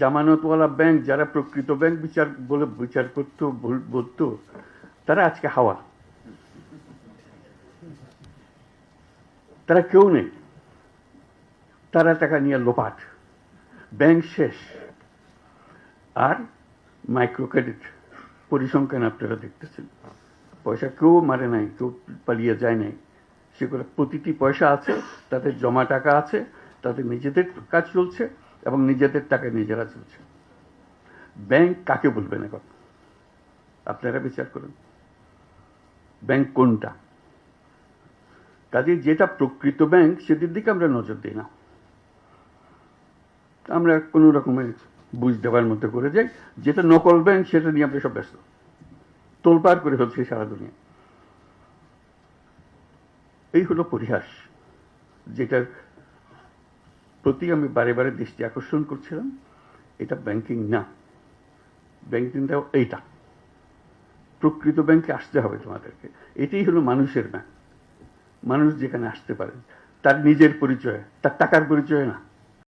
জামানতওয়ালা bank, যারা প্রকৃত bank বিচার করতো, বলতো, তারা আজকে হাওয়া, তারা কেউ নেই, তারা টাকা নিয়ে লোপাট, ব্যাংক শেষ। আর মাইক্রো ক্রেডিট পরিসংখ্যান আপনারা দেখতেছেন, পয়সা কেউ মারে নাই, কেউ পালিয়ে যায় নাই, সেগুলো প্রতিটি পয়সা আছে, তাদের জমা টাকা আছে, তাদের নিজেদের কাজ চলছে এবং নিজেদের টাকা নিজেরা চলছে। ব্যাংক কাকে বলবেন এখন? আপনারা বিচার করুন, ব্যাংক কোনটা? কাজে যেটা প্রকৃত ব্যাংক সেদিক দিকে আমরা নজর দিই না, আমরা কোনো রকমের বুঝ দেওয়ার মধ্যে করে যাই। যেটা নকল ব্যাংক সেটা নিয়ে আমরা সব ব্যস্ত, তোলপাড় করে ফেলছি সারা দুনিয়া। এই হলো পরিহাস, যেটার প্রতি আমি বারে বারে দৃষ্টি আকর্ষণ করছিলাম। এটা ব্যাংকিং না, ব্যাংকিংটা এইটা। প্রকৃত ব্যাংকে আসতে হবে তোমাদেরকে। এটাই হলো মানুষের ব্যাংক। মানুষ যেখানে আসতে পারে, তার নিজের পরিচয়, তার টাকার পরিচয় না।